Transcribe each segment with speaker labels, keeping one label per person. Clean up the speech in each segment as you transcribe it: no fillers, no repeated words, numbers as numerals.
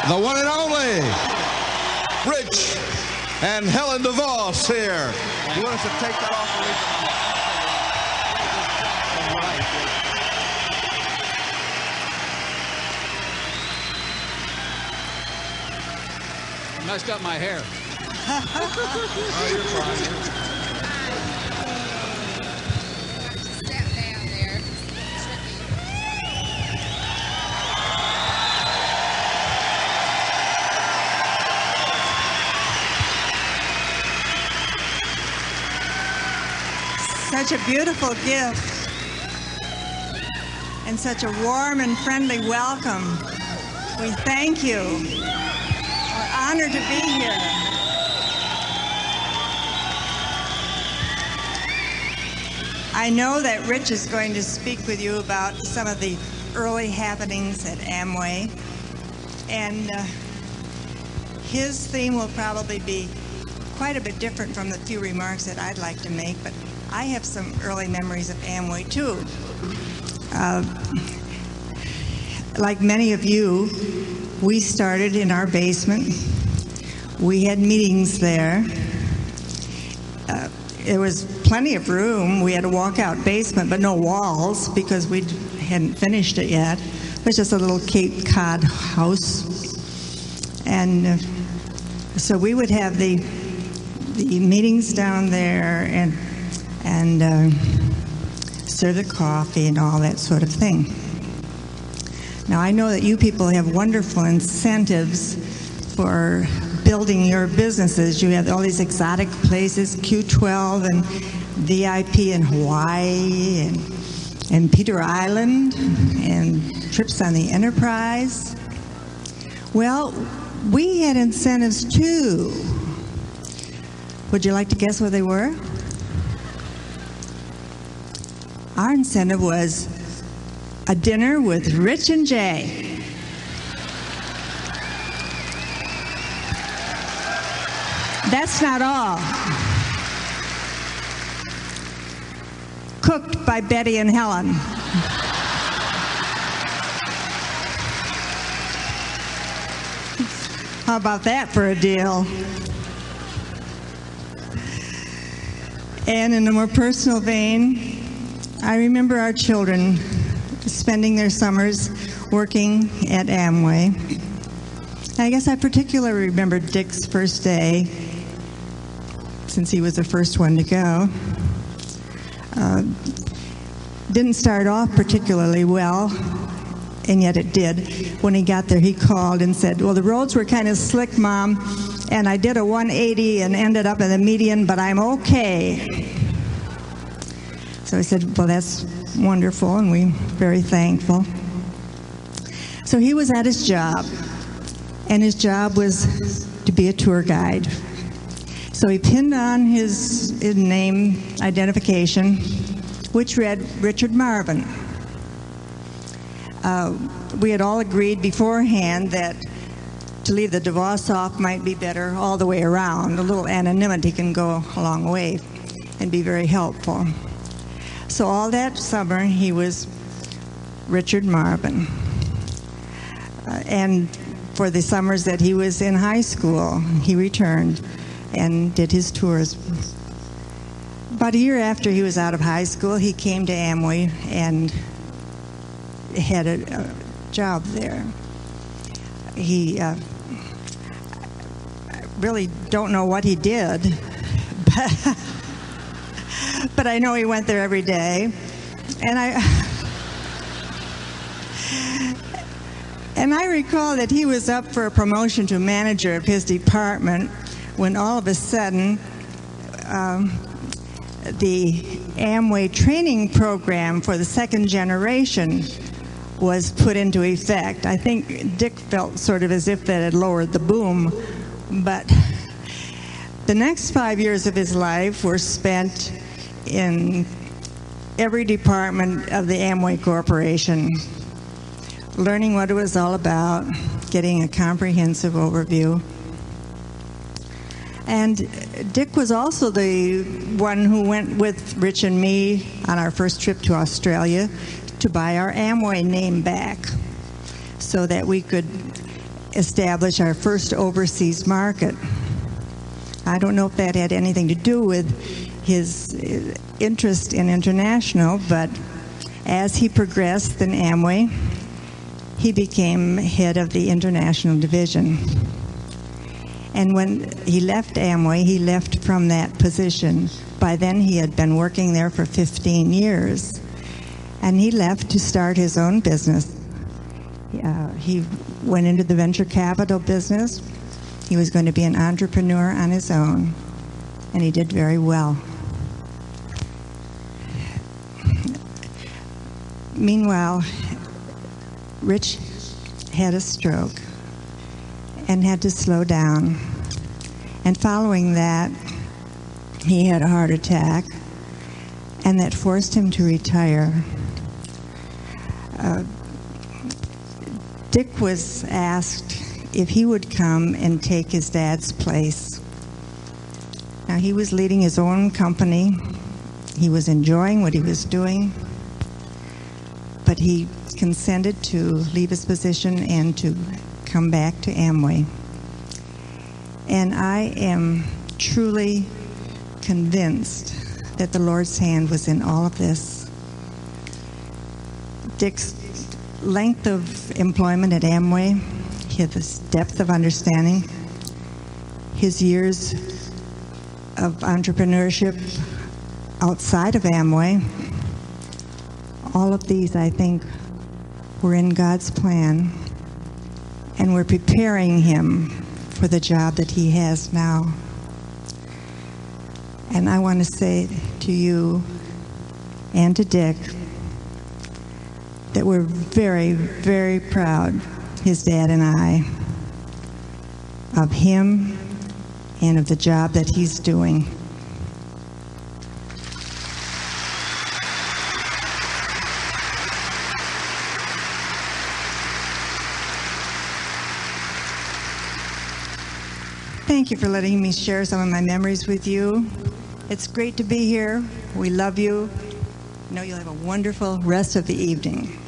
Speaker 1: the one and only Rich and Helen DeVos here. You want us to take that off and leave
Speaker 2: it? I messed up my hair.
Speaker 1: Oh, you're fine.
Speaker 3: Such a beautiful gift and such a warm and friendly welcome. We thank you. We're honored to be here. I know that Rich is going to speak with you about some of the early happenings at Amway, and his theme will probably be quite a bit different from the few remarks that I'd like to make, but I have some early memories of Amway, too. Like many of you, we started in our basement. We had meetings there. There was plenty of room. We had a walkout basement, but no walls because we hadn't finished it yet. It was just a little Cape Cod house. And so we would have the meetings down there and serve the coffee and all that sort of thing. Now, I know that you people have wonderful incentives for building your businesses. You have all these exotic places, Q12 and VIP in Hawaii and Peter Island and trips on the Enterprise. Well, we had incentives too. Would you like to guess what they were? Our incentive was a dinner with Rich and Jay. That's not all. Cooked by Betty and Helen. How about that for a deal? And in a more personal vein, I remember our children spending their summers working at Amway. I guess I particularly remember Dick's first day, since he was the first one to go. Didn't start off particularly well, and yet it did. When he got there, he called and said, well, the roads were kind of slick, Mom, and I did a 180 and ended up in the median, but I'm okay. So I said, well, that's wonderful, and we're very thankful. So he was at his job, and his job was to be a tour guide. So he pinned on his name identification, which read Richard Marvin. We had all agreed beforehand that to leave the DeVos off might be better all the way around. A little anonymity can go a long way and be very helpful. So all that summer, he was Richard Marvin. And for the summers that he was in high school, he returned and did his tours. About a year after he was out of high school, he came to Amway and had a job there. He I really don't know what he did, but I know he went there every day. And I recall that he was up for a promotion to manager of his department when all of a sudden the Amway training program for the second generation was put into effect. I think Dick felt sort of as if that had lowered the boom, but the next 5 years of his life were spent in every department of the Amway Corporation, learning what it was all about, getting a comprehensive overview. And Dick was also the one who went with Rich and me on our first trip to Australia to buy our Amway name back so that we could establish our first overseas market. I don't know if that had anything to do with his interest in international, but as he progressed in Amway, he became head of the international division. And when he left Amway, he left from that position. By then, he had been working there for 15 years. And he left to start his own business. He went into the venture capital business. He was going to be an entrepreneur on his own. And he did very well. Meanwhile, Rich had a stroke and had to slow down. And following that, he had a heart attack, and that forced him to retire. Dick was asked if he would come and take his dad's place. Now, he was leading his own company. He was enjoying what he was doing, but he consented to leave his position and to come back to Amway. And I am truly convinced that the Lord's hand was in all of this. Dick's length of employment at Amway, his depth of understanding, his years of entrepreneurship outside of Amway, all of these, I think, were in God's plan, and we're preparing him for the job that he has now. And I want to say to you and to Dick that we're very, very proud, his dad and I, of him and of the job that he's doing. Thank you for letting me share some of my memories with you. It's great to be here. We love you. I know you'll have a wonderful rest of the evening.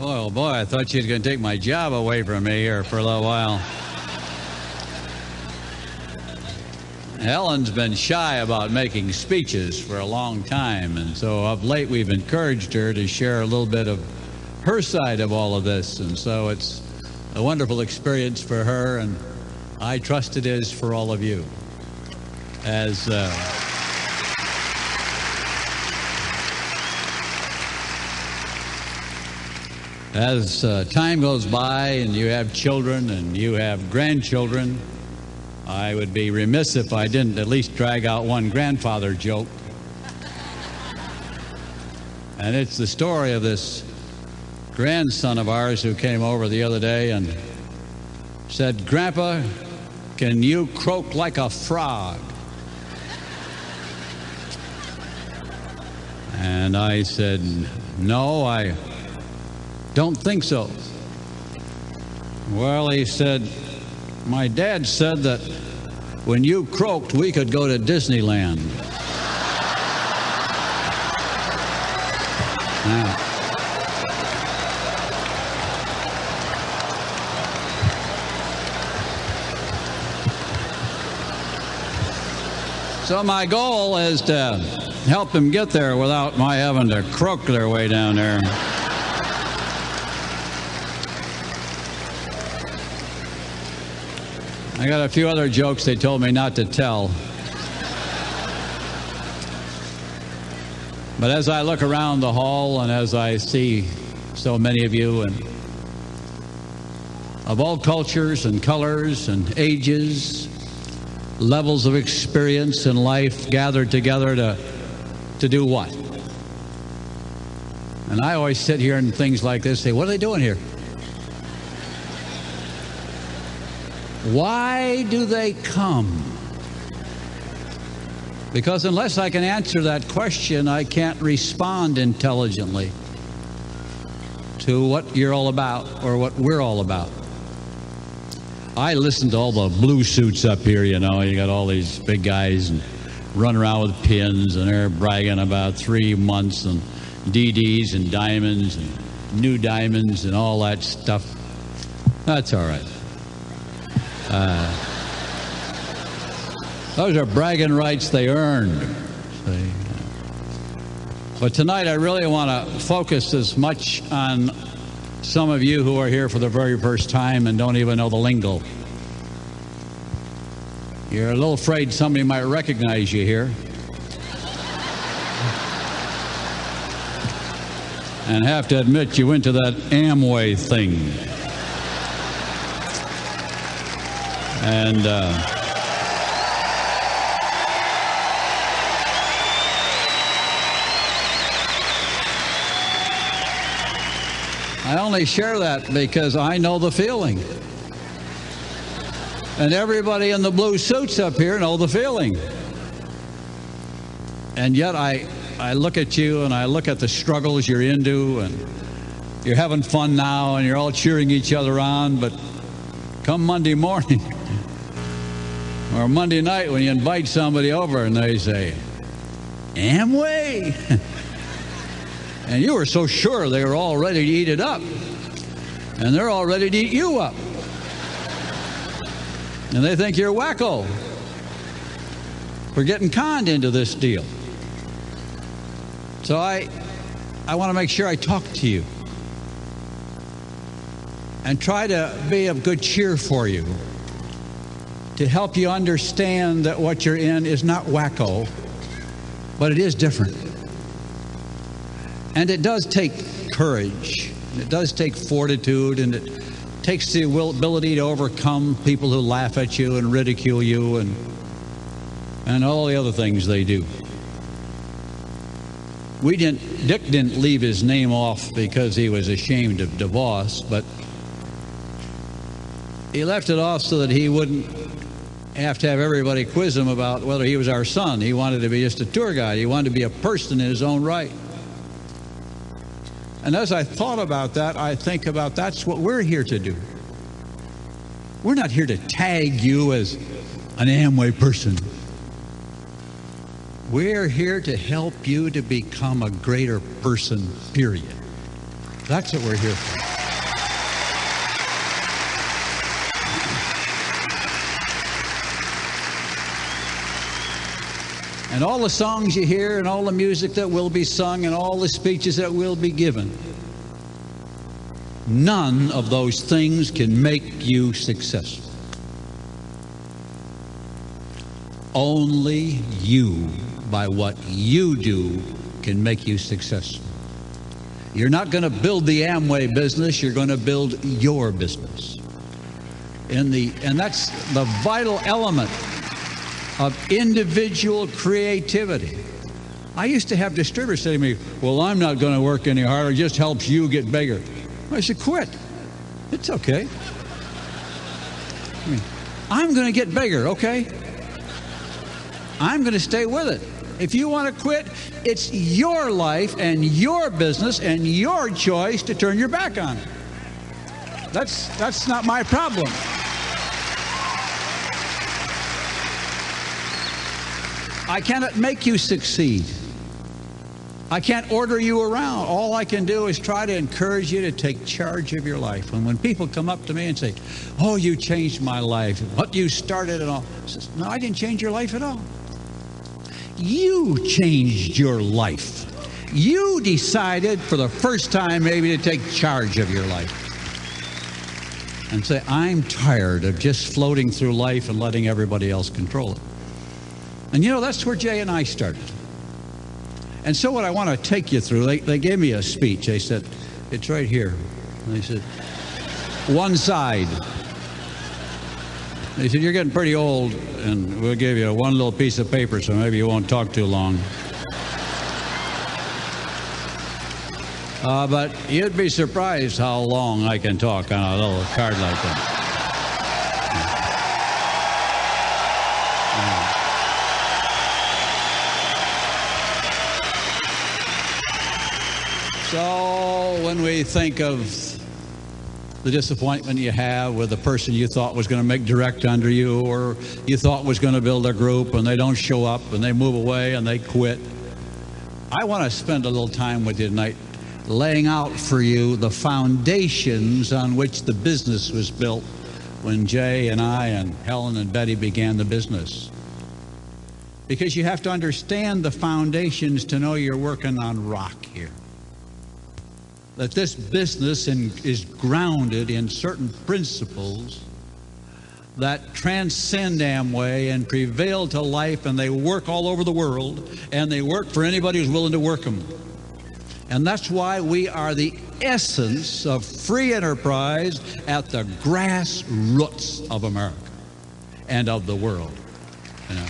Speaker 2: Oh, boy, I thought she was going to take my job away from me here for a little while. Helen's been shy about making speeches for a long time, and so of late we've encouraged her to share a little bit of her side of all of this, and so it's a wonderful experience for her, and I trust it is for all of you. As time goes by and you have children and you have grandchildren, I would be remiss if I didn't at least drag out one grandfather joke. And it's the story of this grandson of ours who came over the other day and said, "Grandpa, can you croak like a frog?" And I said, "No, I don't think so." Well, he said, "My dad said that when you croaked, we could go to Disneyland." Now, so my goal is to help them get there without my having to croak their way down there. I got a few other jokes they told me not to tell. But as I look around the hall and as I see so many of you and of all cultures and colors and ages, levels of experience in life gathered together to do what? And I always sit here and things like this, say, what are they doing here? Why do they come? Because unless I can answer that question, I can't respond intelligently to what you're all about or what we're all about. I listen to all the blue suits up here, you know. You got all these big guys and run around with pins, and they're bragging about 3 months and DDs and diamonds and new diamonds and all that stuff. That's all right. Those are bragging rights they earned. But tonight I really want to focus as much on some of you who are here for the very first time and don't even know the lingo. You're a little afraid somebody might recognize you here. And have to admit you went to that Amway thing. And I only share that because I know the feeling. And everybody in the blue suits up here know the feeling. And yet I look at you and I look at the struggles you're into, and you're having fun now and you're all cheering each other on, but come Monday morning or Monday night when you invite somebody over and they say, Amway? And you were so sure they were all ready to eat it up. And they're all ready to eat you up. And they think you're wacko for getting conned into this deal. So I want to make sure I talk to you and try to be of good cheer for you, to help you understand that what you're in is not wacko, but it is different. And it does take courage, and it does take fortitude, and it takes the ability to overcome people who laugh at you and ridicule you and all the other things they do. Dick didn't leave his name off because he was ashamed of DeVos, but he left it off so that he wouldn't have to have everybody quiz him about whether he was our son. He wanted to be just a tour guide. He wanted to be a person in his own right. And as I thought about that, I think about that's what we're here to do. We're not here to tag you as an Amway person. We're here to help you to become a greater person, period. That's what we're here for. And all the songs you hear and all the music that will be sung and all the speeches that will be given, none of those things can make you successful. Only you, by what you do, can make you successful. You're not going to build the Amway business, you're going to build your business. And that's the vital element of individual creativity. I used to have distributors say to me, well, I'm not going to work any harder, it just helps you get bigger. I said, quit. It's okay. I'm going to get bigger, okay? I'm going to stay with it. If you want to quit, it's your life and your business and your choice to turn your back on it. That's not my problem. I cannot make you succeed. I can't order you around. All I can do is try to encourage you to take charge of your life. And when people come up to me and say, oh, you changed my life, what you started and all, I says, no, I didn't change your life at all. You changed your life. You decided for the first time maybe to take charge of your life. And say, I'm tired of just floating through life and letting everybody else control it. And you know, that's where Jay and I started. And so what I want to take you through, they gave me a speech. They said, it's right here. And they said, one side. They said, you're getting pretty old, and we'll give you one little piece of paper so maybe you won't talk too long. But you'd be surprised how long I can talk on a little card like that. So when we think of the disappointment you have with the person you thought was going to make direct under you, or you thought was going to build a group, and they don't show up, and they move away, and they quit, I want to spend a little time with you tonight laying out for you the foundations on which the business was built when Jay and I and Helen and Betty began the business. Because you have to understand the foundations to know you're working on rock here. That this business is grounded in certain principles that transcend Amway and prevail to life, and they work all over the world, and they work for anybody who's willing to work them. And that's why we are the essence of free enterprise at the grassroots of America and of the world. You know.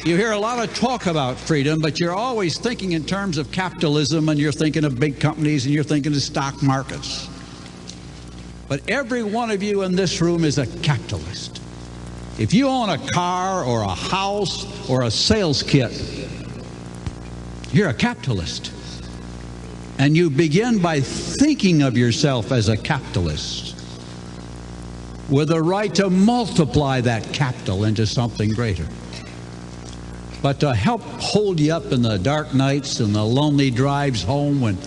Speaker 2: You hear a lot of talk about freedom, but you're always thinking in terms of capitalism, and you're thinking of big companies, and you're thinking of stock markets. But every one of you in this room is a capitalist. If you own a car or a house or a sales kit, you're a capitalist. And you begin by thinking of yourself as a capitalist with the right to multiply that capital into something greater. But to help hold you up in the dark nights and the lonely drives home when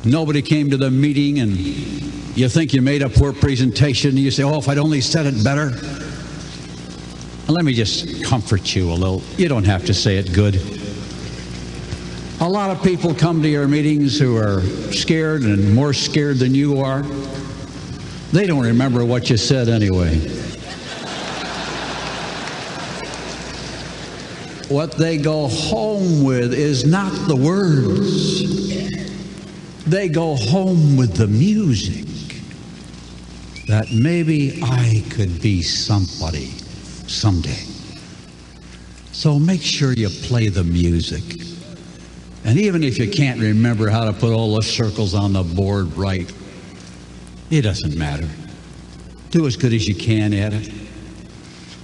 Speaker 2: nobody came to the meeting and you think you made a poor presentation and you say, oh, if I'd only said it better. And let me just comfort you a little. You don't have to say it good. A lot of people come to your meetings who are scared and more scared than you are. They don't remember what you said anyway. What they go home with is not the words. They go home with the music. That maybe I could be somebody someday. So make sure you play the music. And even if you can't remember how to put all the circles on the board right, it doesn't matter. Do as good as you can at it.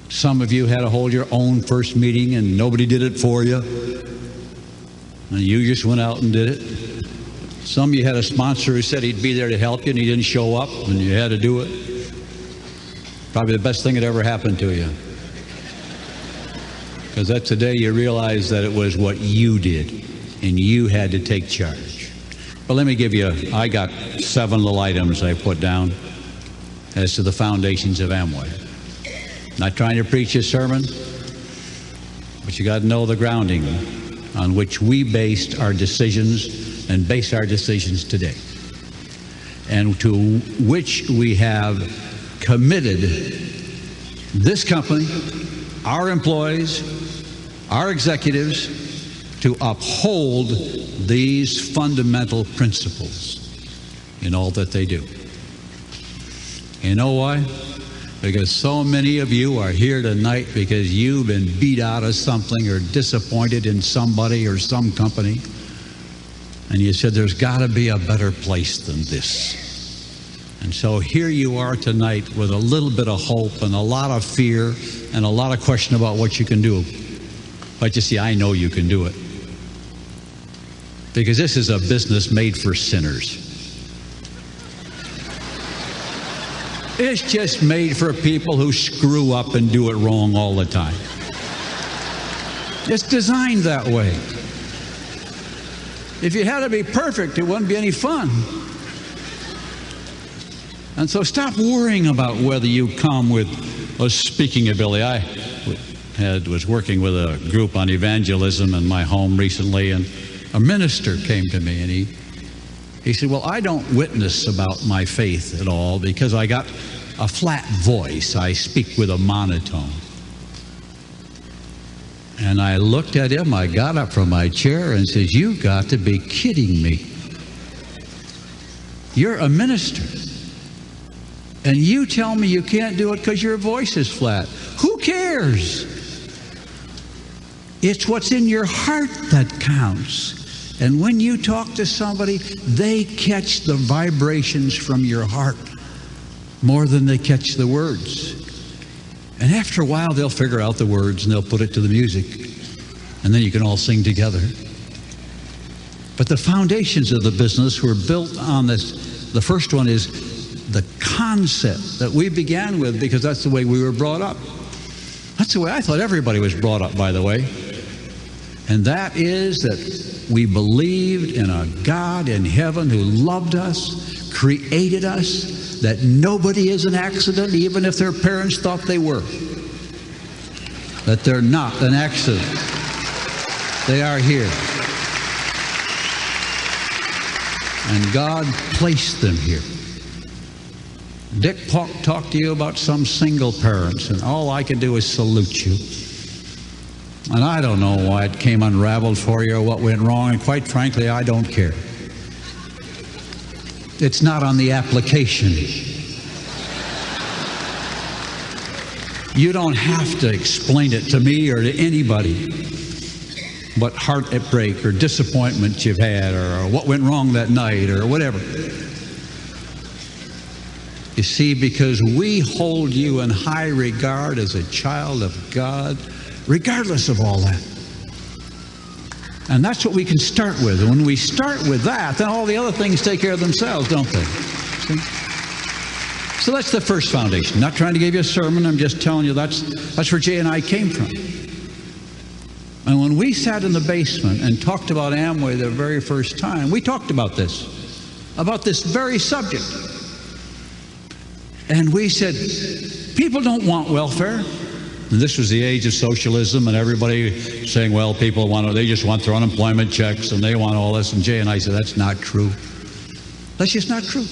Speaker 2: Some of you had to hold your own first meeting and nobody did it for you. And you just went out and did it. Some of you had a sponsor who said he'd be there to help you and he didn't show up and you had to do it. Probably the best thing that ever happened to you. Because that's the day you realize that it was what you did and you had to take charge. But let me give you, I got 7 little items I put down as to the foundations of Amway. Not trying to preach a sermon, but you got to know the grounding on which we based our decisions and base our decisions today, and to which we have committed this company, our employees, our executives, to uphold these fundamental principles in all that they do. You know why? Because so many of you are here tonight because you've been beat out of something or disappointed in somebody or some company. And you said, there's got to be a better place than this. And so here you are tonight with a little bit of hope and a lot of fear and a lot of question about what you can do. But you see, I know you can do it. Because this is a business made for sinners. It's just made for people who screw up and do it wrong all the time. It's designed that way. If you had to be perfect, it wouldn't be any fun. And so stop worrying about whether you come with a speaking ability. I was working with a group on evangelism in my home recently, and a minister came to me and he said, well, I don't witness about my faith at all because I got a flat voice. I speak with a monotone. And I looked at him, I got up from my chair and said, you've got to be kidding me. You're a minister. And you tell me you can't do it because your voice is flat. Who cares? It's what's in your heart that counts. And when you talk to somebody, they catch the vibrations from your heart more than they catch the words. And after a while, they'll figure out the words and they'll put it to the music. And then you can all sing together. But the foundations of the business were built on this. The first one is the concept that we began with, because that's the way we were brought up. That's the way I thought everybody was brought up, by the way. And that is that we believed in a God in heaven who loved us, created us, that nobody is an accident, even if their parents thought they were. That they're not an accident. They are here. And God placed them here. Dick talked to you about some single parents, and all I can do is salute you. And I don't know why it came unraveled for you or what went wrong, and quite frankly, I don't care. It's not on the application. You don't have to explain it to me or to anybody what heartbreak or disappointment you've had or what went wrong that night or whatever. You see, because we hold you in high regard as a child of God, regardless of all that. And that's what we can start with. And when we start with that, then all the other things take care of themselves, don't they? See? So that's the first foundation. Not trying to give you a sermon, I'm just telling you that's where Jay and I came from. And when we sat in the basement and talked about Amway the very first time, we talked about this very subject. And we said, people don't want welfare. And this was the age of socialism and everybody saying, well, people they just want their unemployment checks and they want all this. And Jay and I said, that's not true. That's just not true.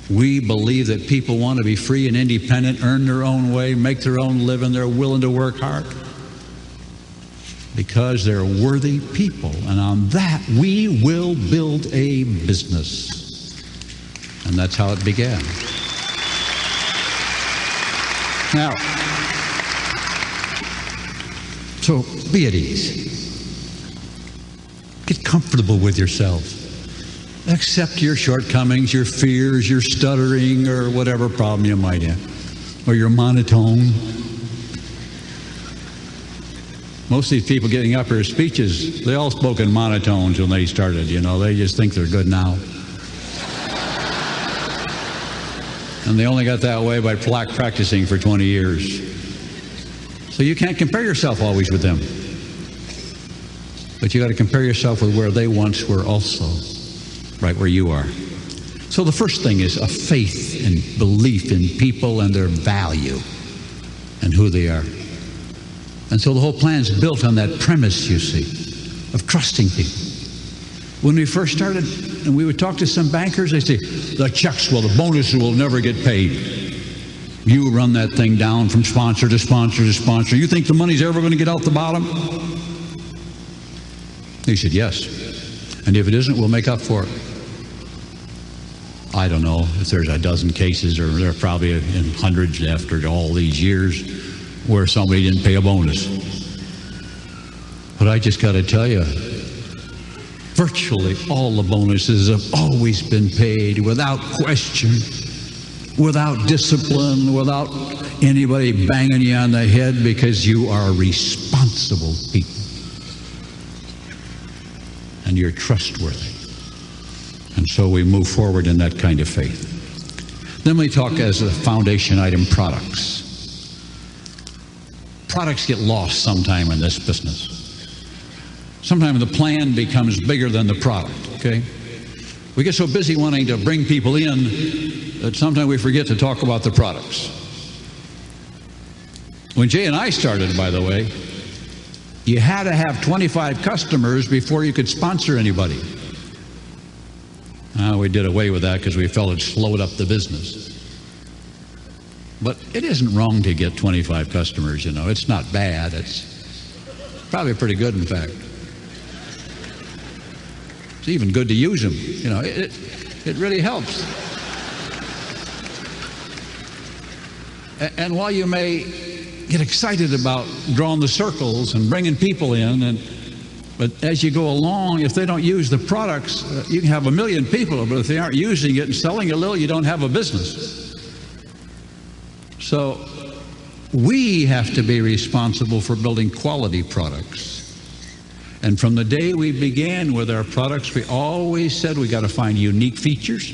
Speaker 2: We believe that people want to be free and independent, earn their own way, make their own living. They're willing to work hard because they're worthy people. And on that, we will build a business. And that's how it began. Now, so be at ease. Get comfortable with yourself. Accept your shortcomings, your fears, your stuttering, or whatever problem you might have, or your monotone. Most of these people getting up here speeches, they all spoke in monotones when they started. They just think they're good now. And they only got that way by practicing for 20 years. So you can't compare yourself always with them. But you got to compare yourself with where they once were also, right where you are. So the first thing is a faith and belief in people and their value and who they are. And so the whole plan is built on that premise, you see, of trusting people. When we first started, and we would talk to some bankers, they say, the checks, the bonuses will never get paid. You run that thing down from sponsor to sponsor to sponsor. You think the money's ever going to get out the bottom? He said, yes. And if it isn't, we'll make up for it. I don't know if there's a dozen cases, or there are probably in hundreds after all these years, where somebody didn't pay a bonus. But I just got to tell you, virtually all the bonuses have always been paid without question, without discipline, without anybody banging you on the head, because you are responsible people. And you're trustworthy. And so we move forward in that kind of faith. Then we talk as a foundation item, products. Products get lost sometime in this business. Sometimes the plan becomes bigger than the product, okay? We get so busy wanting to bring people in that sometimes we forget to talk about the products. When Jay and I started, by the way, you had to have 25 customers before you could sponsor anybody. We did away with that because we felt it slowed up the business. But it isn't wrong to get 25 customers, It's not bad. It's probably pretty good, in fact. It's even good to use them. It really helps. And while you may get excited about drawing the circles and bringing people in, but as you go along, if they don't use the products, you can have 1 million people, but if they aren't using it and selling a little, you don't have a business. So we have to be responsible for building quality products. And from the day we began with our products, we always said we got to find unique features.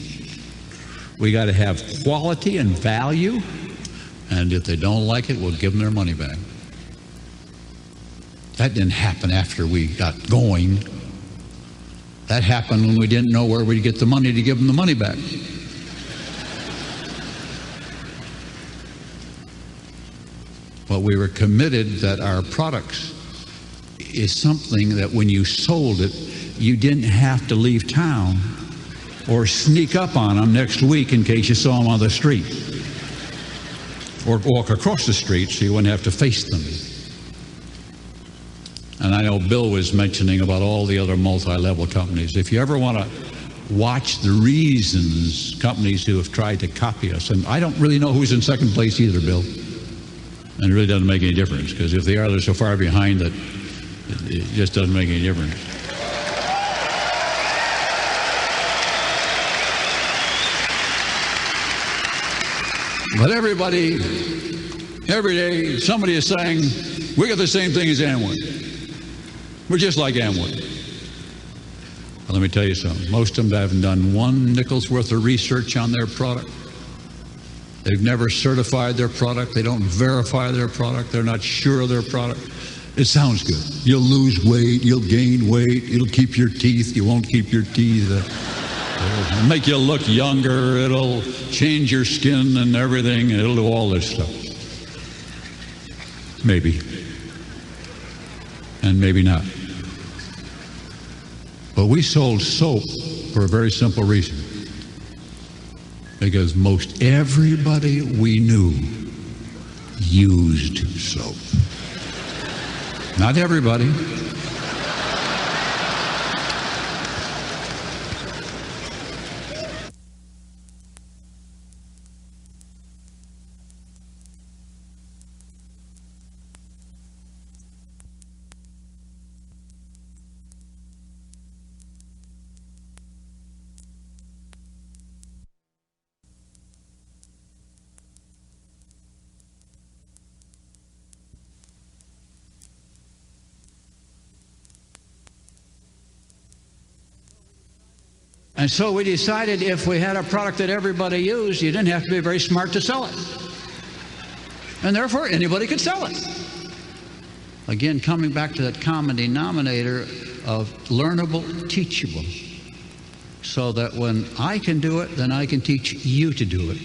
Speaker 2: We got to have quality and value. And if they don't like it, we'll give them their money back. That didn't happen after we got going. That happened when we didn't know where we'd get the money to give them the money back. But we were committed that our products is something that when you sold it, you didn't have to leave town or sneak up on them next week in case you saw them on the street, or walk across the street so you wouldn't have to face them. And I know Bill was mentioning about all the other multi-level companies. If you ever want to watch the reasons companies who have tried to copy us, and I don't really know who's in second place either, Bill, and it really doesn't make any difference, because if they are, they're so far behind that it just doesn't make any difference. But everybody, every day, somebody is saying, we got the same thing as Amway. We're just like Amway. Well, let me tell you something. Most of them haven't done one nickel's worth of research on their product. They've never certified their product. They don't verify their product. They're not sure of their product. It sounds good. You'll lose weight. You'll gain weight. It'll keep your teeth. You won't keep your teeth. It'll make you look younger. It'll change your skin and everything. It'll do all this stuff. Maybe. And maybe not. But we sold soap for a very simple reason. Because most everybody we knew used soap. Not everybody. And so we decided if we had a product that everybody used, you didn't have to be very smart to sell it. And therefore, anybody could sell it. Again, coming back to that common denominator of learnable, teachable. So that when I can do it, then I can teach you to do it.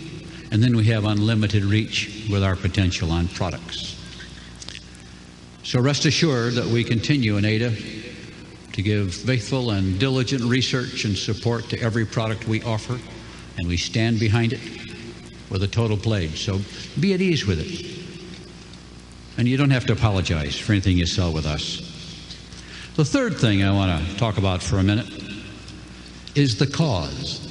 Speaker 2: And then we have unlimited reach with our potential on products. So rest assured that we continue in Ada to give faithful and diligent research and support to every product we offer, and we stand behind it with a total pledge. So be at ease with it. And you don't have to apologize for anything you sell with us. The third thing I want to talk about for a minute is the cause.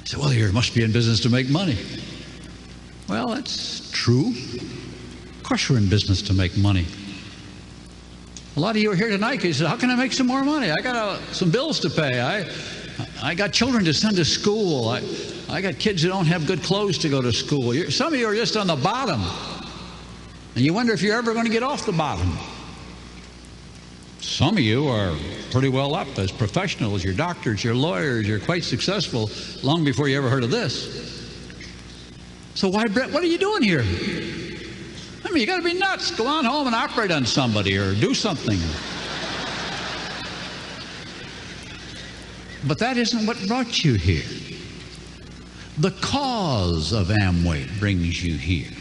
Speaker 2: You say, well, you must be in business to make money. Well, that's true. Of course we're in business to make money. A lot of you are here tonight because you say, how can I make some more money? I got some bills to pay. I got children to send to school. I got kids who don't have good clothes to go to school. Some of you are just on the bottom. And you wonder if you're ever going to get off the bottom. Some of you are pretty well up as professionals. You're doctors, you're lawyers, you're quite successful long before you ever heard of this. So why, Brett, what are you doing here? I mean, you got to be nuts. Go on home and operate on somebody or do something. But that isn't what brought you here. The cause of Amway brings you here.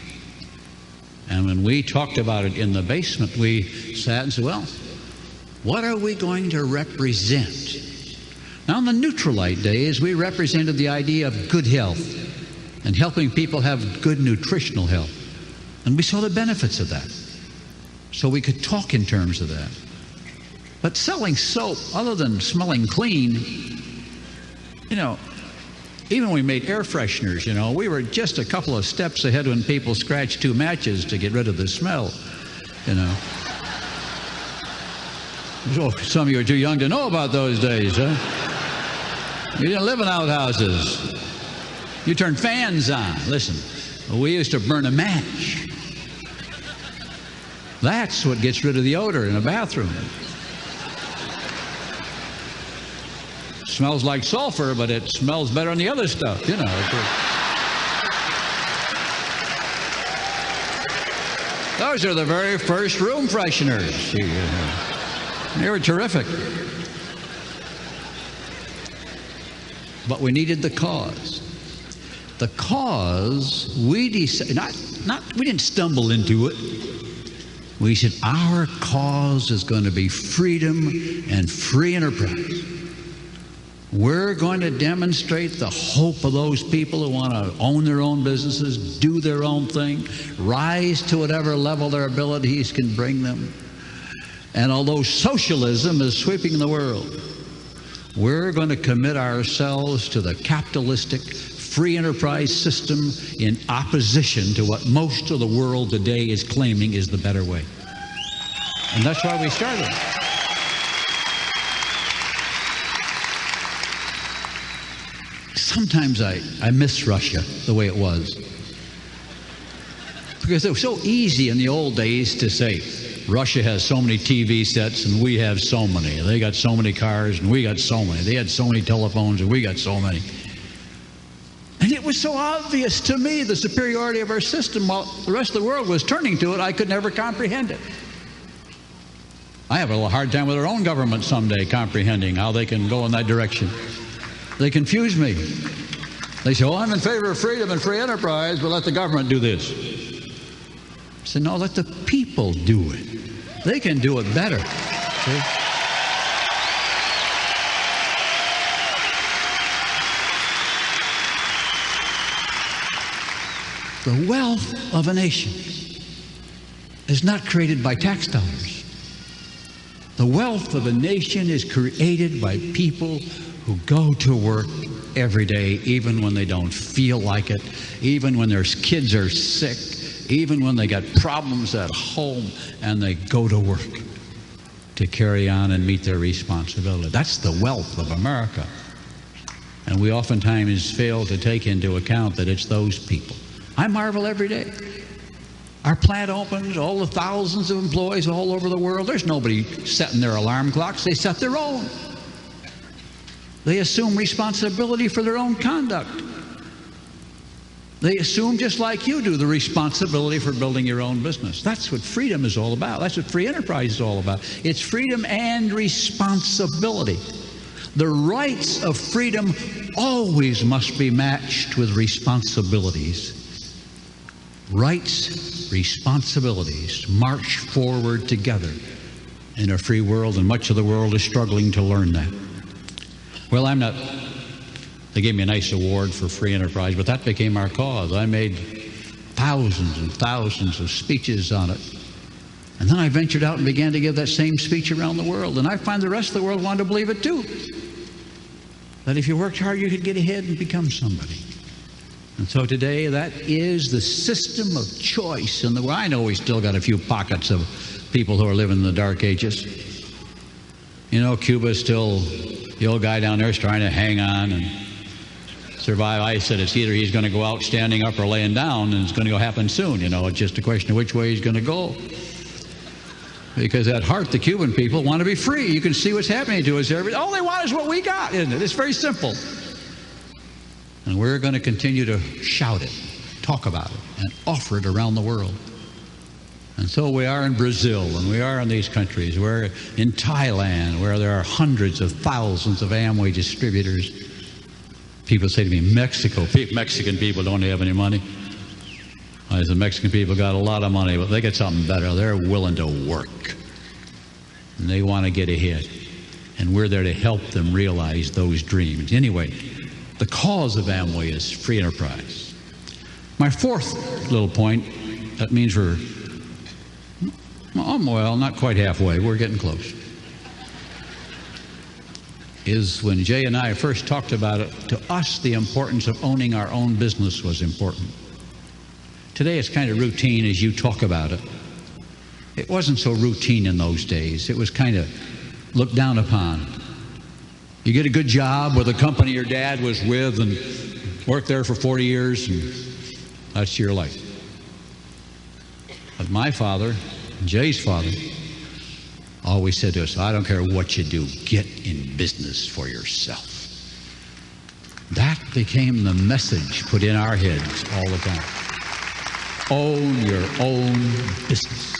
Speaker 2: And when we talked about it in the basement, we sat and said, well, what are we going to represent? Now, in the Nutrilite days, we represented the idea of good health and helping people have good nutritional health. And we saw the benefits of that. So we could talk in terms of that. But selling soap, other than smelling clean, you know, Even when we made air fresheners, you know, we were just a couple of steps ahead when people scratched 2 matches to get rid of the smell, you know. So some of you are too young to know about those days, huh? You didn't live in outhouses. You turned fans on. Listen, we used to burn a match. That's what gets rid of the odor in a bathroom. Smells like sulfur, but it smells better than the other stuff, you know. Those are the very first room fresheners. They were terrific. But we needed the cause. The cause, we decided, we didn't stumble into it. We said, our cause is going to be freedom and free enterprise. We're going to demonstrate the hope of those people who want to own their own businesses, do their own thing, rise to whatever level their abilities can bring them. And although socialism is sweeping the world, we're going to commit ourselves to the capitalistic free enterprise system in opposition to what most of the world today is claiming is the better way. And that's why we started. Sometimes I miss Russia the way it was. Because it was so easy in the old days to say, Russia has so many TV sets and we have so many. They got so many cars and we got so many. They had so many telephones and we got so many. And it was so obvious to me, the superiority of our system, while the rest of the world was turning to it, I could never comprehend it. I have a little hard time with our own government someday comprehending how they can go in that direction. They confuse me. They say, oh, I'm in favor of freedom and free enterprise, but let the government do this. I said, no, let the people do it. They can do it better. See? The wealth of a nation is not created by tax dollars. The wealth of a nation is created by people who go to work every day, even when they don't feel like it, even when their kids are sick, even when they got problems at home, and they go to work to carry on and meet their responsibility. That's the wealth of America. And we oftentimes fail to take into account that it's those people. I marvel every day. Our plant opens, all the thousands of employees all over the world. There's nobody setting their alarm clocks. They set their own. They assume responsibility for their own conduct. They assume, just like you do, the responsibility for building your own business. That's what freedom is all about. That's what free enterprise is all about. It's freedom and responsibility. The rights of freedom always must be matched with responsibilities. Rights, responsibilities march forward together in a free world, and much of the world is struggling to learn that. Well, they gave me a nice award for free enterprise, but that became our cause. I made thousands and thousands of speeches on it. And then I ventured out and began to give that same speech around the world. And I find the rest of the world wanted to believe it too. That if you worked hard, you could get ahead and become somebody. And so today, that is the system of choice in the world. I know we still got a few pockets of people who are living in the dark ages. You know, Cuba's still, the old guy down there is trying to hang on and survive. I said it's either he's going to go out standing up or laying down, and it's going to go happen soon. You know, it's just a question of which way he's going to go. Because at heart, the Cuban people want to be free. You can see what's happening to us there. All they want is what we got, isn't it? It's very simple. And we're going to continue to shout it, talk about it, and offer it around the world. And so we are in Brazil, and we are in these countries. We're in Thailand, where there are hundreds of thousands of Amway distributors. People say to me, Mexico, Mexican people don't have any money. I said, Mexican people got a lot of money, but they get something better. They're willing to work. And they want to get ahead. And we're there to help them realize those dreams. Anyway, the cause of Amway is free enterprise. My fourth little point, that means we're, well, not quite halfway. We're getting close. is when Jay and I first talked about it, to us the importance of owning our own business was important. Today it's kind of routine as you talk about it. It wasn't so routine in those days. It was kind of looked down upon. You get a good job with a company your dad was with and worked there for 40 years, and that's your life. But my father, Jay's father, always said to us, I don't care what you do, get in business for yourself. That became the message put in our heads all the time. Own your own business.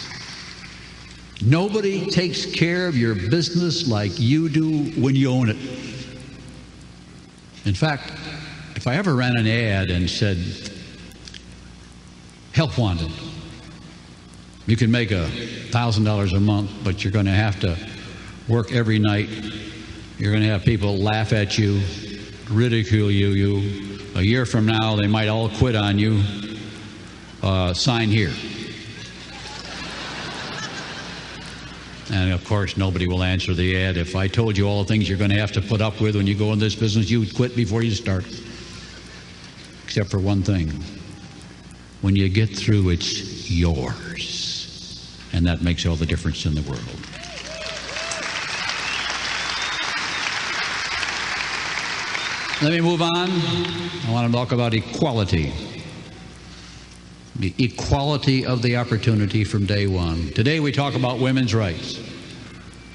Speaker 2: Nobody takes care of your business like you do when you own it. In fact, if I ever ran an ad and said, help wanted, you can make $1,000 a month, but you're going to have to work every night. You're going to have people laugh at you, ridicule you. A year from now, they might all quit on you. Sign here. And of course, nobody will answer the ad. If I told you all the things you're going to have to put up with when you go in this business, you would quit before you start. Except for one thing. When you get through, it's yours. And that makes all the difference in the world. Let me move on. I want to talk about equality. The equality of the opportunity from day one. Today we talk about women's rights.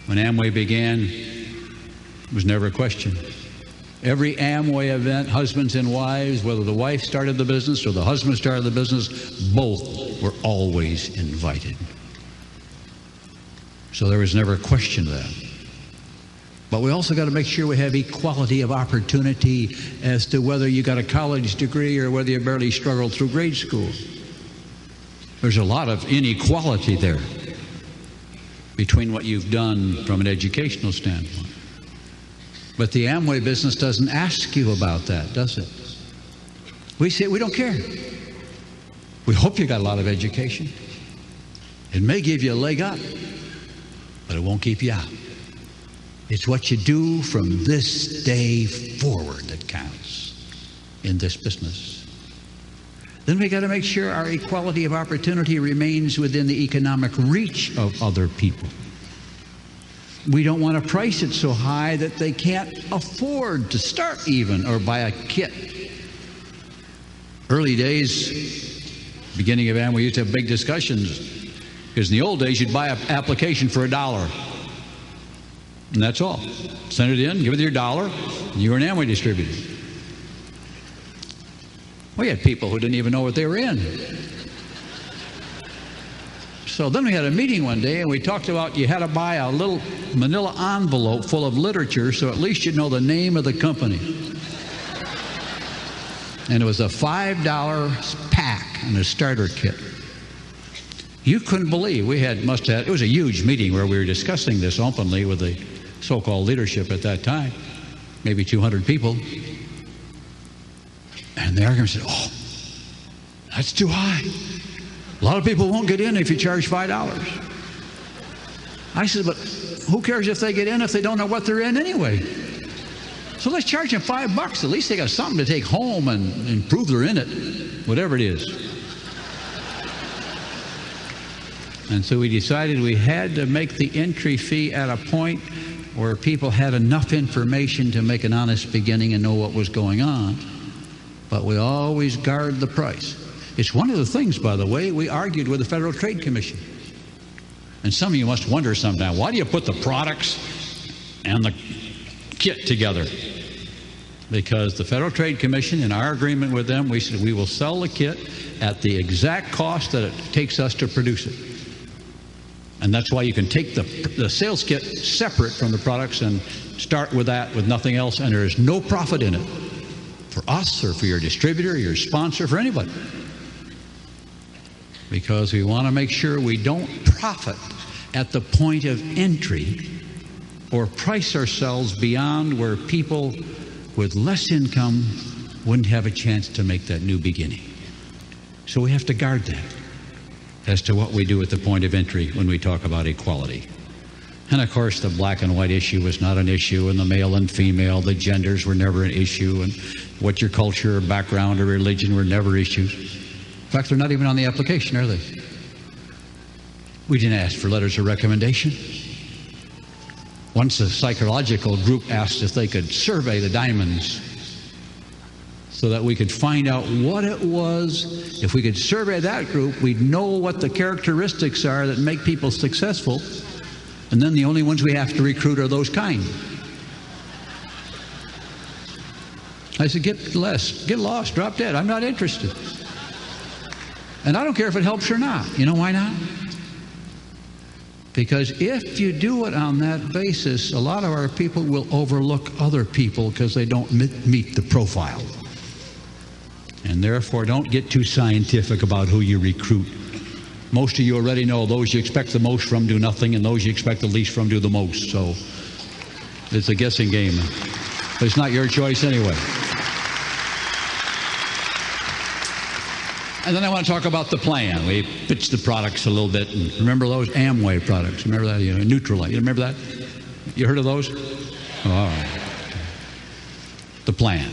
Speaker 2: When Amway began, it was never a question. Every Amway event, husbands and wives, whether the wife started the business or the husband started the business, both were always invited. So there was never a question of that. But we also got to make sure we have equality of opportunity as to whether you got a college degree or whether you barely struggled through grade school. There's a lot of inequality there between what you've done from an educational standpoint. But the Amway business doesn't ask you about that, does it? We say we don't care. We hope you got a lot of education. It may give you a leg up, but it won't keep you out. It's what you do from this day forward that counts in this business. Then we got to make sure our equality of opportunity remains within the economic reach of other people. We don't want to price it so high that they can't afford to start even or buy a kit. Early days, beginning of Amway, we used to have big discussions because in the old days you'd buy an application for $1. And that's all. Send it in, give it your $1, and you're an Amway distributor. We had people who didn't even know what they were in. So then we had a meeting one day and we talked about you had to buy a little manila envelope full of literature so at least you'd know the name of the company. And it was a $5 pack and a starter kit. You couldn't believe it was a huge meeting where we were discussing this openly with the so-called leadership at that time, maybe 200 people. And the argument said, oh, that's too high. A lot of people won't get in if you charge $5. I said, but who cares if they get in if they don't know what they're in anyway? So let's charge them $5. At least they got something to take home and prove they're in it, whatever it is. And so we decided we had to make the entry fee at a point where people had enough information to make an honest beginning and know what was going on. But we always guard the price. It's one of the things, by the way, we argued with the Federal Trade Commission. And some of you must wonder sometime, why do you put the products and the kit together? Because the Federal Trade Commission, in our agreement with them, we said we will sell the kit at the exact cost that it takes us to produce it. And that's why you can take the sales kit separate from the products and start with that with nothing else, and there is no profit in it. For us or for your distributor, your sponsor, for anybody. Because we want to make sure we don't profit at the point of entry or price ourselves beyond where people with less income wouldn't have a chance to make that new beginning. So we have to guard that as to what we do at the point of entry when we talk about equality. And of course, the black and white issue was not an issue, and the male and female, the genders were never an issue, and what your culture or background or religion were never issues. In fact, they're not even on the application, are they? We didn't ask for letters of recommendation. Once a psychological group asked if they could survey the diamonds so that we could find out what it was. If we could survey that group, we'd know what the characteristics are that make people successful. And then the only ones we have to recruit are those kind. I said, get lost, drop dead. I'm not interested. And I don't care if it helps or not. You know why not? Because if you do it on that basis, a lot of our people will overlook other people because they don't meet the profile. And therefore, don't get too scientific about who you recruit. Most of you already know those you expect the most from do nothing, and those you expect the least from do the most. So it's a guessing game. But it's not your choice anyway. And then I want to talk about the plan. We pitched the products a little bit. And remember those Amway products? Remember that? You know, Neutralite. You remember that? You heard of those? Oh, all right. The plan.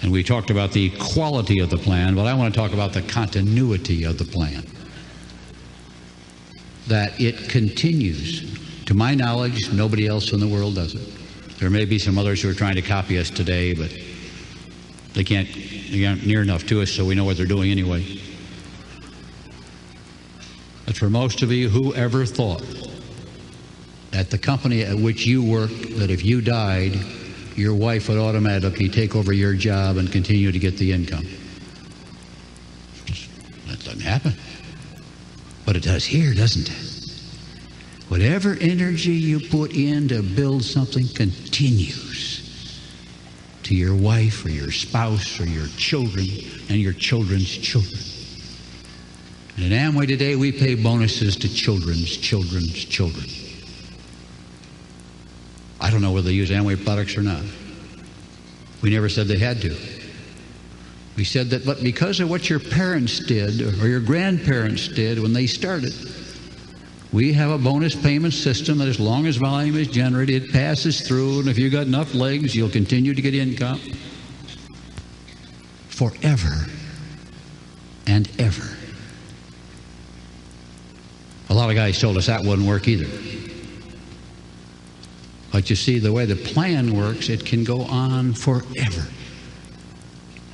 Speaker 2: And we talked about the quality of the plan, but I want to talk about the continuity of the plan. That it continues. To my knowledge, nobody else in the world does it. There may be some others who are trying to copy us today, but they aren't near enough to us, so we know what they're doing anyway. But for most of you, whoever thought at the company at which you worked that if you died, your wife would automatically take over your job and continue to get the income? That doesn't happen. But it does here, doesn't it? Whatever energy you put in to build something continues to your wife or your spouse or your children and your children's children. And in Amway today, we pay bonuses to children's children. I don't know whether they use Amway products or not. We never said they had to. We said that, but because of what your parents did or your grandparents did when they started, we have a bonus payment system that as long as volume is generated, it passes through, and if you've got enough legs, you'll continue to get income forever and ever. A lot of guys told us that wouldn't work either. But you see, the way the plan works, it can go on forever.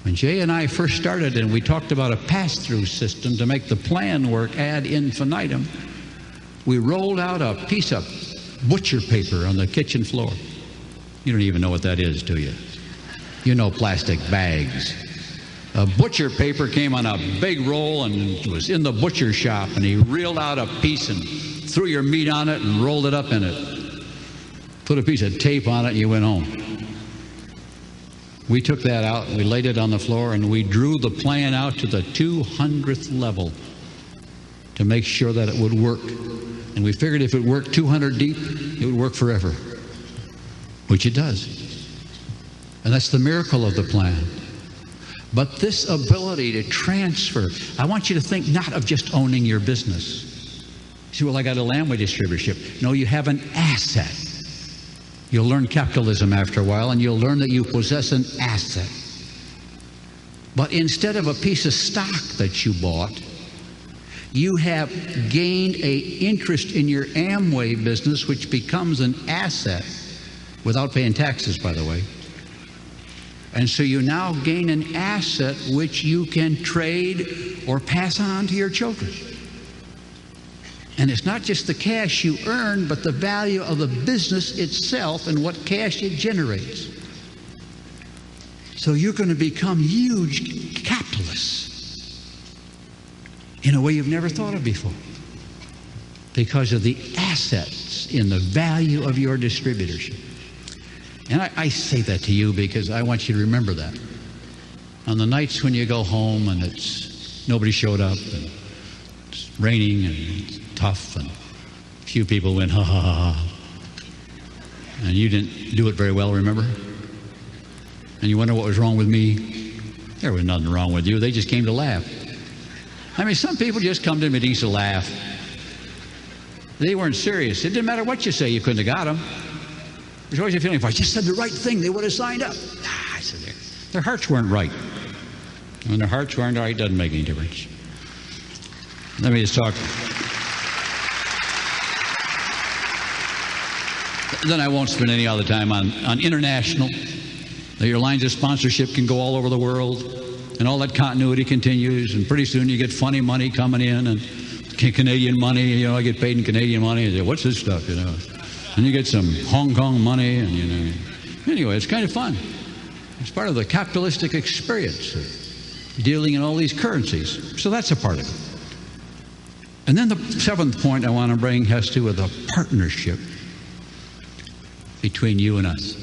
Speaker 2: When Jay and I first started and we talked about a pass-through system to make the plan work ad infinitum, we rolled out a piece of butcher paper on the kitchen floor. You don't even know what that is, do you? You know plastic bags. A butcher paper came on a big roll and it was in the butcher shop, and he reeled out a piece and threw your meat on it and rolled it up in it. Put a piece of tape on it and you went home. We took that out and we laid it on the floor and we drew the plan out to the 200th level to make sure that it would work. And we figured if it worked 200 deep, it would work forever, which it does. And that's the miracle of the plan. But this ability to transfer, I want you to think not of just owning your business. You say, well, I got a Amway distributorship. No, you have an asset. You'll learn capitalism after a while, and you'll learn that you possess an asset. But instead of a piece of stock that you bought, you have gained an interest in your Amway business, which becomes an asset without paying taxes, by the way. And so you now gain an asset which you can trade or pass on to your children. And it's not just the cash you earn, but the value of the business itself and what cash it generates. So you're going to become huge capitalists in a way you've never thought of before, because of the assets in the value of your distributorship. And I say that to you because I want you to remember that. On the nights when you go home and nobody showed up, and it's raining and it's tough, and a few people went, ha, ha, ha, ha. And you didn't do it very well, remember? And you wonder what was wrong with me. There was nothing wrong with you. They just came to laugh. I mean, some people just come to meetings to laugh. They weren't serious. It didn't matter what you say, you couldn't have got them. There's always a feeling, if I just said the right thing, they would have signed up. I said, their hearts weren't right. When their hearts weren't right, it doesn't make any difference. Let me just talk. Then I won't spend any other time on international. Your lines of sponsorship can go all over the world, and all that continuity continues, and pretty soon you get funny money coming in, and Canadian money, you know, I get paid in Canadian money. I say, what's this stuff, you know? And you get some Hong Kong money, and, you know. Anyway, it's kind of fun. It's part of the capitalistic experience of dealing in all these currencies. So that's a part of it. And then the seventh point I want to bring has to do with a partnership between you and us.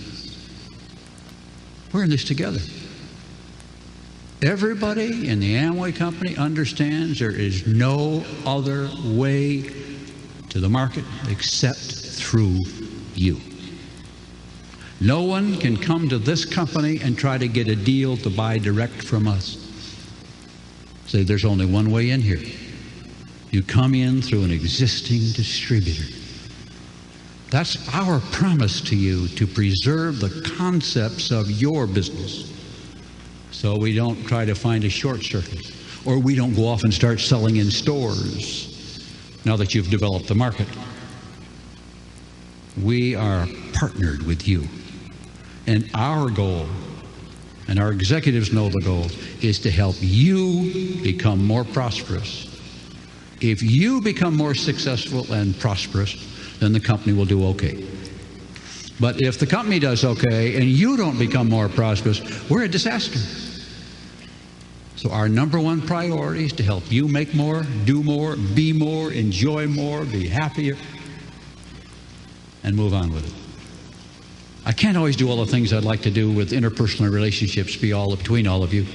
Speaker 2: We're in this together. Everybody in the Amway company understands there is no other way to the market except through you. No one can come to this company and try to get a deal to buy direct from us. Say, there's only one way in here. You come in through an existing distributor. That's our promise to you, to preserve the concepts of your business. So we don't try to find a short circuit, or we don't go off and start selling in stores now that you've developed the market. We are partnered with you. And our goal, and our executives know the goal, is to help you become more prosperous. If you become more successful and prosperous, then the company will do okay. But if the company does okay and you don't become more prosperous, we're a disaster. So our number one priority is to help you make more, do more, be more, enjoy more, be happier, and move on with it. I can't always do all the things I'd like to do with interpersonal relationships between all of you,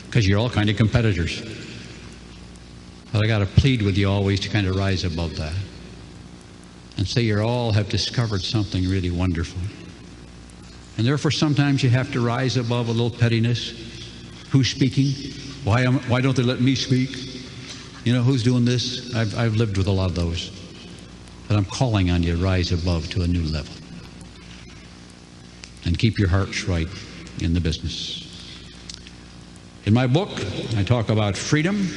Speaker 2: because you're all kind of competitors. But I got to plead with you always to kind of rise above that and say you all have discovered something really wonderful. And therefore sometimes you have to rise above a little pettiness. Who's speaking? Why don't they let me speak? You know, who's doing this? I've lived with a lot of those. But I'm calling on you to rise above to a new level. And keep your hearts right in the business. In my book, I talk about freedom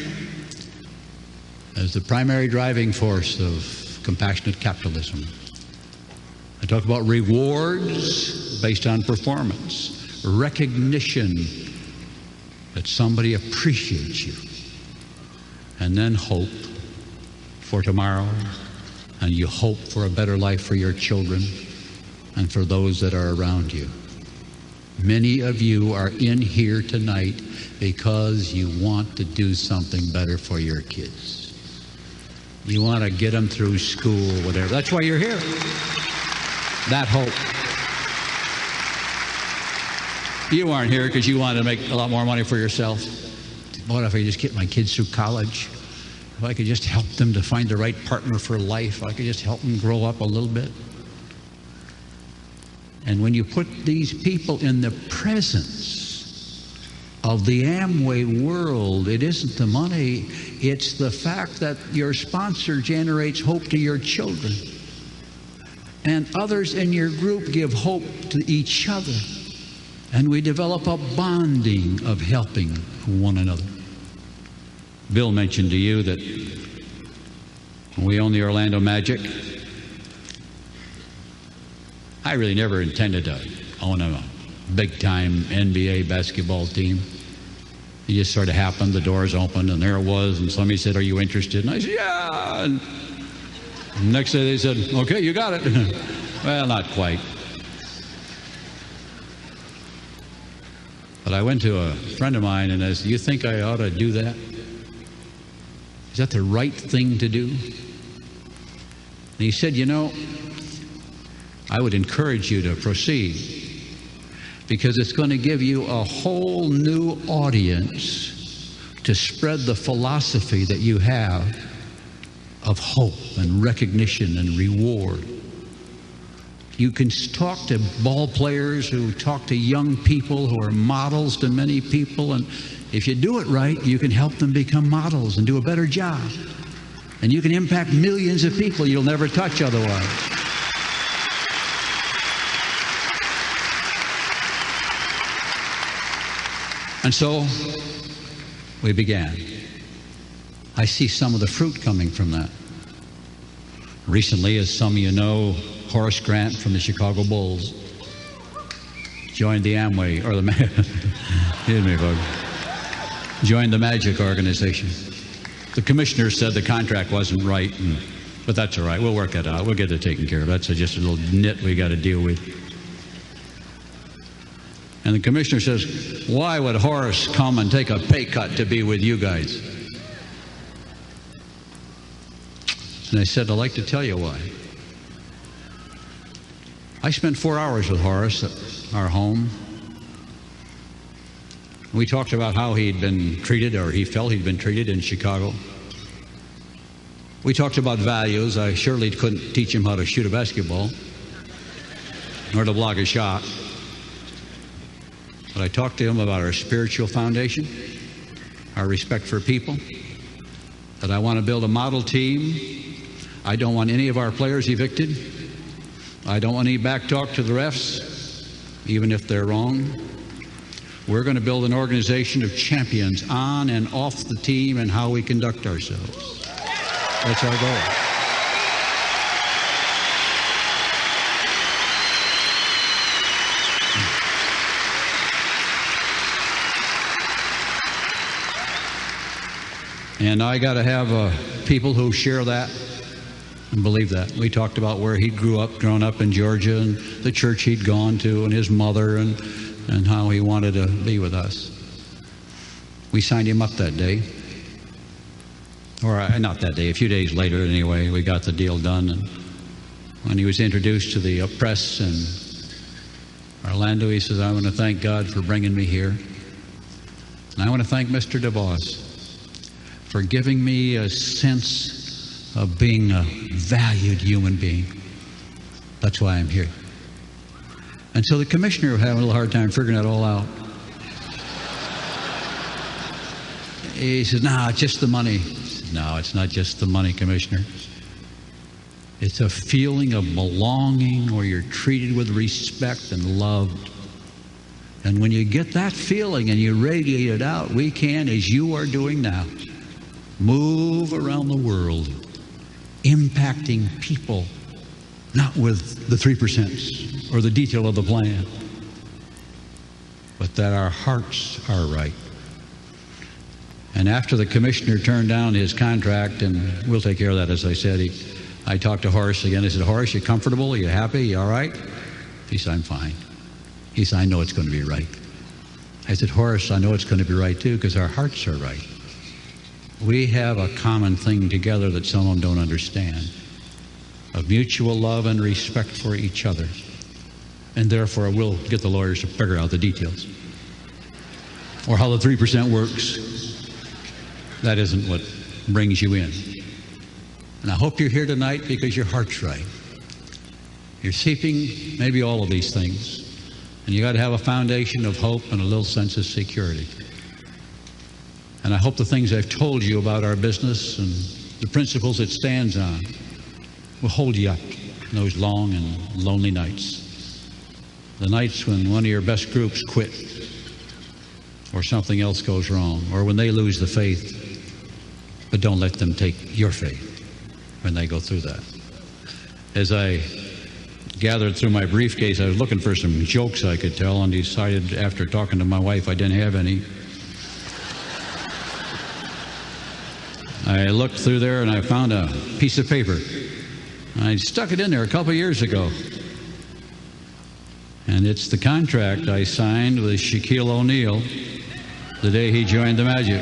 Speaker 2: as the primary driving force of compassionate capitalism. I talk about rewards based on performance, recognition that somebody appreciates you, and then hope for tomorrow, and you hope for a better life for your children and for those that are around you. Many of you are in here tonight because you want to do something better for your kids. You want to get them through school, whatever. That's why you're here. That hope. You aren't here because you want to make a lot more money for yourself. What if I just get my kids through college? If I could just help them to find the right partner for life, I could just help them grow up a little bit. And when you put these people in the presence of the Amway world, it isn't the money, it's the fact that your sponsor generates hope to your children. And others in your group give hope to each other. And we develop a bonding of helping one another. Bill mentioned to you that when we own the Orlando Magic, I really never intended to own a big-time NBA basketball team. It just sort of happened. The doors opened, and there it was. And somebody said, "Are you interested?" And I said, "Yeah." And the next day they said, "Okay, you got it." Well, not quite. But I went to a friend of mine and I said, "You think I ought to do that? Is that the right thing to do?" And he said, "You know, I would encourage you to proceed because it's going to give you a whole new audience to spread the philosophy that you have of hope and recognition and reward. You can talk to ball players who talk to young people who are models to many people, and if you do it right, you can help them become models and do a better job. And you can impact millions of people you'll never touch otherwise. And so we began. I see some of the fruit coming from that. Recently, as some of you know, Horace Grant from the Chicago Bulls joined the Amway, or the excuse me, folks, joined the Magic organization. The commissioner said the contract wasn't right, but that's all right. We'll work it out. We'll get it taken care of. That's just a little nit we got to deal with. And the commissioner says, why would Horace come and take a pay cut to be with you guys? And I said, I'd like to tell you why. I spent 4 hours with Horace at our home. We talked about how he'd been treated, or he felt he'd been treated in Chicago. We talked about values. I surely couldn't teach him how to shoot a basketball or to block a shot. But I talked to him about our spiritual foundation, our respect for people, that I want to build a model team. I don't want any of our players evicted. I don't want any back talk to the refs, even if they're wrong. We're going to build an organization of champions on and off the team and how we conduct ourselves. That's our goal. And I got to have people who share that and believe that. We talked about where he'd grown up in Georgia, and the church he'd gone to, and his mother, and how he wanted to be with us. We signed him up that day. Or not that day, a few days later anyway, we got the deal done. And when he was introduced to the press in Orlando, he says, I want to thank God for bringing me here. And I want to thank Mr. DeVos for giving me a sense of being a valued human being. That's why I'm here. And so the commissioner was having a little hard time figuring that all out. He says, no, it's just the money. Said, no, it's not just the money, Commissioner. It's a feeling of belonging where you're treated with respect and loved. And when you get that feeling and you radiate it out, we can, as you are doing now, move around the world, impacting people, not with the 3% or the detail of the plan, but that our hearts are right. And after the commissioner turned down his contract, and we'll take care of that, as I said, I talked to Horace again. I said, Horace, you comfortable? Are you happy? You all right? He said, I'm fine. He said, I know it's going to be right. I said, Horace, I know it's going to be right too, because our hearts are right. We have a common thing together that some of them don't understand, of mutual love and respect for each other. And therefore, we'll get the lawyers to figure out the details, or how the 3% works. That isn't what brings you in. And I hope you're here tonight because your heart's right. You're seeking maybe all of these things, and you got to have a foundation of hope and a little sense of security. And I hope the things I've told you about our business and the principles it stands on will hold you up in those long and lonely nights. The nights when one of your best groups quit, or something else goes wrong, or when they lose the faith. But don't let them take your faith when they go through that. As I gathered through my briefcase, I was looking for some jokes I could tell, and decided after talking to my wife I didn't have any. I looked through there and I found a piece of paper. I stuck it in there a couple years ago. And it's the contract I signed with Shaquille O'Neal the day he joined the Magic.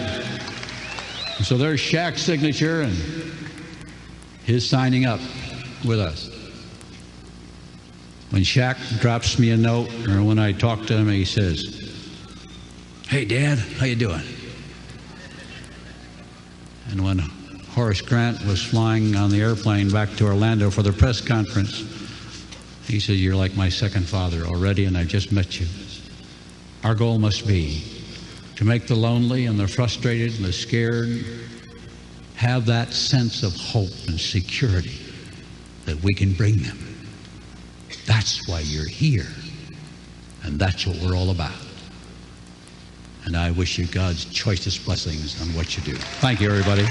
Speaker 2: So there's Shaq's signature and his signing up with us. When Shaq drops me a note, or when I talk to him, he says, "Hey, Dad, how you doing?" And when Horace Grant was flying on the airplane back to Orlando for the press conference, he said, "You're like my second father already, and I've just met you." Our goal must be to make the lonely and the frustrated and the scared have that sense of hope and security that we can bring them. That's why you're here, and that's what we're all about. And I wish you God's choicest blessings on what you do. Thank you, everybody.